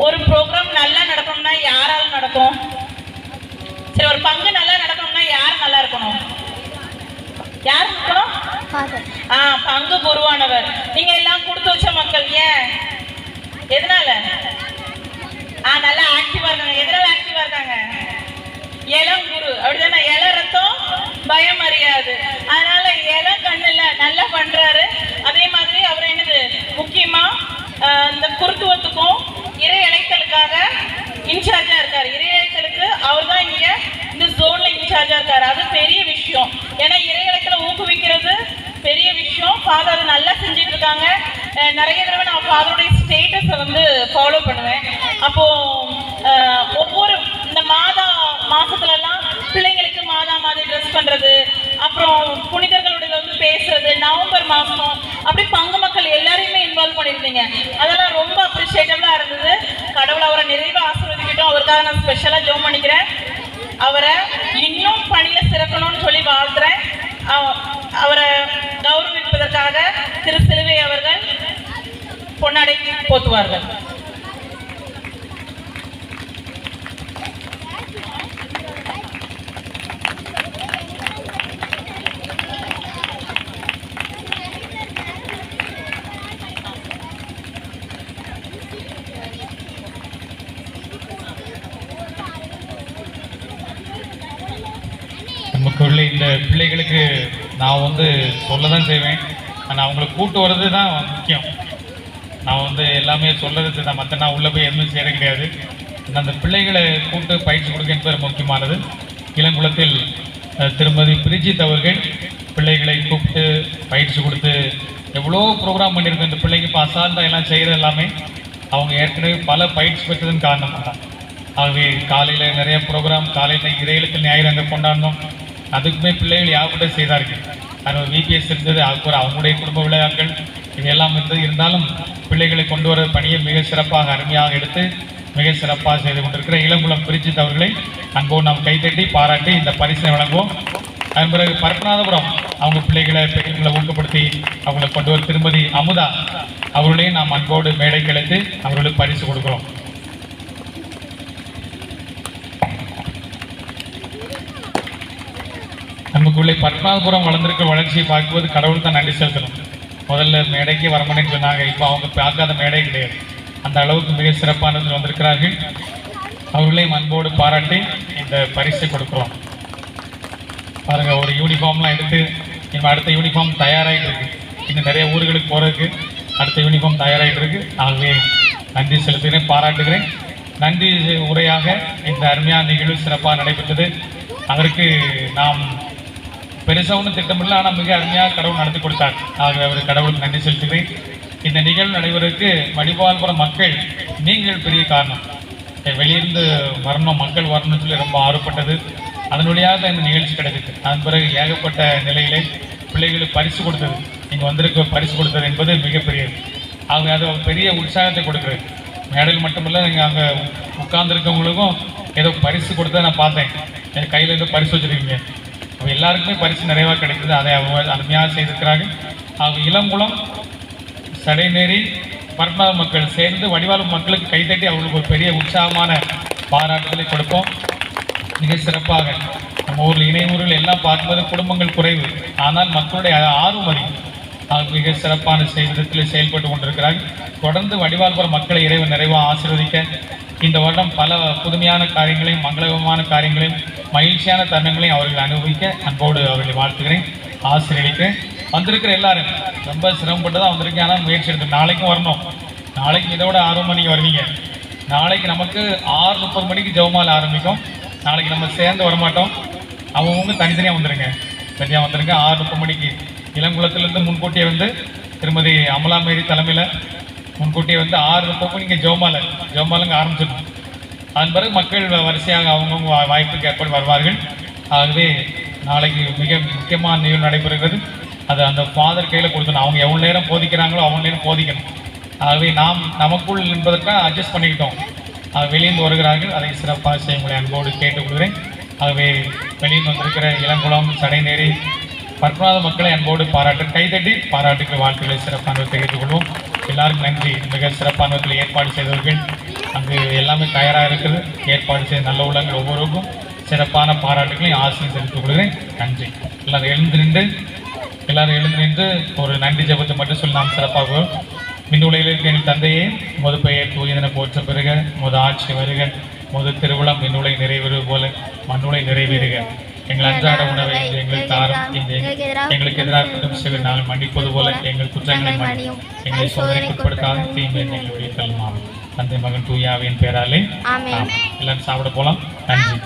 ஒரு ப்ரோக்ராம் நல்லா நடக்கணும்னா யாரால நடக்கும்? சரி, ஒரு பங்கு நல்லா நடக்கணும்னா யார் நல்லா இருக்கணும்? யார் இருக்கணும்? பங்கு குருவானவர். நீங்க எல்லாம் கொடுத்து வச்ச மக்கள். ஏன்? எதனால? நல்லா ஆக்டிவா இருக்காங்க. எதனால ஆக்டிவா இருக்காங்க? இளம் குரு அப்படிதானே. இள ரத்தம் பயம் அறியாது. அதனால இளம் கண்ணுல நல்லா பண்றாரு. அதே மாதிரி அவர் என்னது முக்கியமா இந்த குருத்துவத்துக்கும் இறை இழைத்தலுக்காக இன்சார்ஜா இருக்காரு. இறை இழைத்தலுக்கு அவர் தான் இங்க இந்த ஜோன்ல இன்சார்ஜா இருக்காரு. அது பெரிய விஷயம். ஏன்னா இறை இழைத்தலை ஊக்குவிக்கிறது பெரிய விஷயம். ஃபாதர் அதை நல்லா செஞ்சுட்டு இருக்காங்க. நிறைய தடவை நான் ஃபாதருடைய ஸ்டேட்டஸை வந்து ஃபாலோ பண்ணுவேன். அப்போ ஒவ்வொரு இந்த மாசத்துலலாம் பிள்ளைங்களுக்கு மாதிரி ட்ரெஸ் பண்றது, அப்புறம் புனிதர்களுடைய வந்து பேசுறது, நவம்பர் மாசம் அப்படி பங்கு மக்கள் எல்லாரையுமே இன்வால்வ் பண்ணியிருந்தீங்க. அதெல்லாம் ரொம்ப அப்ரிஷியேட்டபிளா இருந்தது. கடவுள் அவரை அவருக்காக நான் ஸ்பெஷலாக ஜெபம் பண்ணிக்கிறேன். அவரை இன்னும் பணியில் சிறக்கணும்னு சொல்லி வாழ்த்துறேன். அவரை கௌரவிப்பதற்காக திரு சிலுவை அவர்கள் பொன்னாடை போத்துவார்கள். நமக்குள்ள இந்த பிள்ளைகளுக்கு நான் சொல்ல தான் செய்வேன். ஆனால் அவங்களை கூட்டு வர்றது தான் முக்கியம். நான் எல்லாமே சொல்கிறது தான், மற்ற நான் உள்ளே போய் எதுவுமே சேர கிடையாது. அந்த பிள்ளைகளை கூட்டு பயிற்சி கொடுக்க என்பது முக்கியமானது. இளங்குளத்தில் திருமதி பிரிஜித் அவர்கள் பிள்ளைகளை கூப்பிட்டு பயிற்சி கொடுத்து எவ்வளோ ப்ரோக்ராம் பண்ணியிருக்கோம். இந்த பிள்ளைங்க இப்போ அசால்ட்டாக எல்லாம் செய்கிறது எல்லாமே அவங்க ஏற்கனவே பல பயிற்சி பெற்றதன் காரணமாக தான். ஆகவே காலையில் நிறைய ப்ரோக்ராம், காலையில் இறையிலத்தில் ஞாயிறு அங்கே கொண்டாடணும். அதுக்குமே பிள்ளைகள் யார்கிட்ட செய்தார்கள். அது விபிஎஸ் இருந்தது, அதுக்கு அவங்களுடைய குடும்ப விளையாட்கள் இதெல்லாம் இருந்தாலும் பிள்ளைகளை கொண்டு வர பணியை மிக சிறப்பாக அருமையாக எடுத்து மிக சிறப்பாக செய்து கொண்டிருக்கிற இளங்குளம் பிரிஜித் அவர்களை அன்போடு நாம் கைத்தட்டி பாராட்டி இந்த பரிசை வழங்குவோம். அதன் பிறகு பரப்பநாதபுரம் அவங்க பிள்ளைகளை பெரியவங்களை ஊக்கப்படுத்தி அவங்களை கொண்டு வர திருமதி அமுதா அவர்களையும் நாம் அன்போடு மேடைக்கு அழைத்து அவர்களுக்கு பரிசு கொடுக்கிறோம். நமக்குள்ளே பத்மநாபபுரம் வளர்ந்திருக்கிற வளர்ச்சியை பார்க்கும்போது கடவுள் தான் நன்றி செலுத்தணும். முதல்ல மேடைக்கு வரமாட்டேன்னு சொன்னாங்க, இப்போ அவங்க பார்க்காத மேடை கிடையாது. அந்த அளவுக்கு மிக சிறப்பானது வந்திருக்கிறார்கள். அவர்களையும் அன்போடு பாராட்டி இந்த பரிசை கொடுக்குறோம். பாருங்கள், ஒரு யூனிஃபார்ம்லாம் எடுத்து இன்னும் அடுத்த யூனிஃபார்ம் தயாராகிட்டு இருக்கு. இன்னும் நிறைய ஊர்களுக்கு போகிறதுக்கு அடுத்த யூனிஃபார்ம் தயாராகிட்டு இருக்கு. ஆகவே நன்றி செலுத்துகிறேன், பாராட்டுகிறேன். நன்றி உரையாக இந்த அருமையான நிகழ்வு சிறப்பாக நடைபெற்றது. அதற்கு நாம் பெருசாக ஒன்றும் திட்டமில்லை, ஆனால் மிக அருமையாக கடவுள் நடத்தி கொடுத்தார். ஆகவே அவர் கடவுளுக்கு நன்றி செலுத்துகிறேன். இந்த நிகழ்வு நடைபெறுவதற்கு வடிவால்புரம் மக்கள் நீங்கள் பெரிய காரணம். வெளியிருந்து வரணும், மக்கள் வரணும்னு சொல்லி ரொம்ப ஆர்வப்பட்டது. அதன் வழியாக தான் இந்த நிகழ்ச்சி கிடைச்சிது. அதன் பிறகு ஏகப்பட்ட நிலையிலே பிள்ளைகளுக்கு பரிசு கொடுத்தது, நீங்கள் வந்திருக்க பரிசு கொடுத்தது என்பது மிகப்பெரியது. ஆகவே அது பெரிய உற்சாகத்தை கொடுக்குறது. மேடையில் மட்டுமில்லை, நீங்கள் அங்கே உட்கார்ந்துருக்கவங்களுக்கும் ஏதோ பரிசு கொடுத்ததை நான் பார்த்தேன். என் கையில் ஏதோ பரிசு வச்சுருக்கீங்க. எல்லாருக்குமே பரிசு நிறைவாக கிடைக்குது. அதை அவங்க அருமையாக செய்திருக்கிறார்கள். ஆக இளங்குளம், சடைநேரி, பரப்பநாத மக்கள் சேர்ந்து வடிவாலும் மக்களுக்கு கைத்தட்டி அவங்களுக்கு ஒரு பெரிய உற்சாகமான பாராட்டுகளை கொடுப்போம். மிக சிறப்பாக நம்ம ஊரில் இணையூரில் எல்லாம் பார்க்கும்போது குடும்பங்கள் குறைவு, ஆனால் மக்களுடைய ஆர்வம் அதிகம். மிக சிறப்பான விதத்தில் செயல்பட்டு கொண்டிருக்கிறார்கள். தொடர்ந்து வடிவால்புரம் மக்களை இறைவன் நிறைவாக ஆசீர்வதிக்க இந்த வருடம் பல புதுமையான காரியங்களையும் மங்களகரமான காரியங்களையும் மகிழ்ச்சியான தருணங்களையும் அவர்கள் அனுபவிக்க அன்போடு அவர்களை வாழ்த்துகிறேன், ஆசீர்வதிக்கிறேன். வந்திருக்கிற எல்லாரும் ரொம்ப சிரமப்பட்டு தான் வந்திருக்கேன், ஆனால் முயற்சி எடுத்து நாளைக்கும் வரணும். நாளைக்கு இதோட 6 மணிக்கு வருவீங்க. நாளைக்கு நமக்கு 6:30 மணிக்கு ஜெபமாலை ஆரம்பிக்கும். நாளைக்கு நம்ம சேர்ந்து வரமாட்டோம், அவங்கவுங்க தனித்தனியாக வந்துடுங்க. தனியாக வந்துடுங்க. 6:30 மணிக்கு இளங்குளத்திலேருந்து முன்கூட்டியே வந்து திருமதி அமலாமேரி தலைமையில் முன்கூட்டியே வந்து 6:30 மணிக்கு ஜெபமாலைங்க ஆரம்பிச்சிடணும். அதன் பிறகு மக்கள் வரிசையாக அவங்கவுங்க வாய்ப்புக்கு ஏற்பட வருவார்கள். ஆகவே நாளைக்கு மிக முக்கியமான நிகழ்வு நடைபெறுகிறது. அது அந்த ஃபாதர் கையில் கொடுத்தணும். அவங்க எவ்வளோ நேரம் போதிக்கிறாங்களோ அவ்வளோ நேரம் போதிக்கணும். ஆகவே நாம் நமக்குள் என்பதற்காக அட்ஜஸ்ட் பண்ணிக்கிட்டோம். வெளியிருந்து வருகிறார்கள், அதை சிறப்பாக செய்ய உங்களை அன்போடு கேட்டுக்கொள்கிறேன். ஆகவே வெளியில் வந்திருக்கிற இளங்குளம், சடைநேரி, பத்மநாத மக்களை அன்போடு கைதட்டி பாராட்டுக்கு வாழ்த்துக்களை சிறப்பானவர்கள் தெரிவித்துக் கொள்வோம். எல்லாருக்கும் நன்றி. மிக சிறப்பானவர்கள் ஏற்பாடு செய்தவர்கள் அங்கு எல்லாமே தயாராக இருக்குது. ஏற்பாடு செய்த நல்ல உள்ளங்கள் ஒவ்வொருவருக்கும் சிறப்பான பாராட்டுகளையும் ஆசையும் தெரிவித்துக் கொள்கிறேன். நன்றி. எல்லாரும் எழுந்து நின்று ஒரு நன்றி ஜெபத்தை மட்டும் சொல்லி நாம் சிறப்பாக விண்ணுலகில் இருக்க எங்கள் தந்தையே, முது பெயர் தூயதென போற்ற பெறுக, முது ஆட்சி வருக, முது திருவிழம் விண்ணுலை நிறைவேறுவது போல மண்ணுலை நிறைவேறுக. எங்கள் அன்றாட உணவை எங்களுக்கு தாரும். எங்களுக்கு எதிராக குற்றம் செய்ய நாங்கள் மன்னிப்பது போல எங்கள் குற்றங்களை மன்னியும். எங்களை சோதனைக்கு உட்படுத்தாத தீமை எங்களுடைய தள்ளுமாறும். தந்தை மகன் தூயாவின் பேராலே எல்லாரும் சாப்பிட போலாம். நன்றி.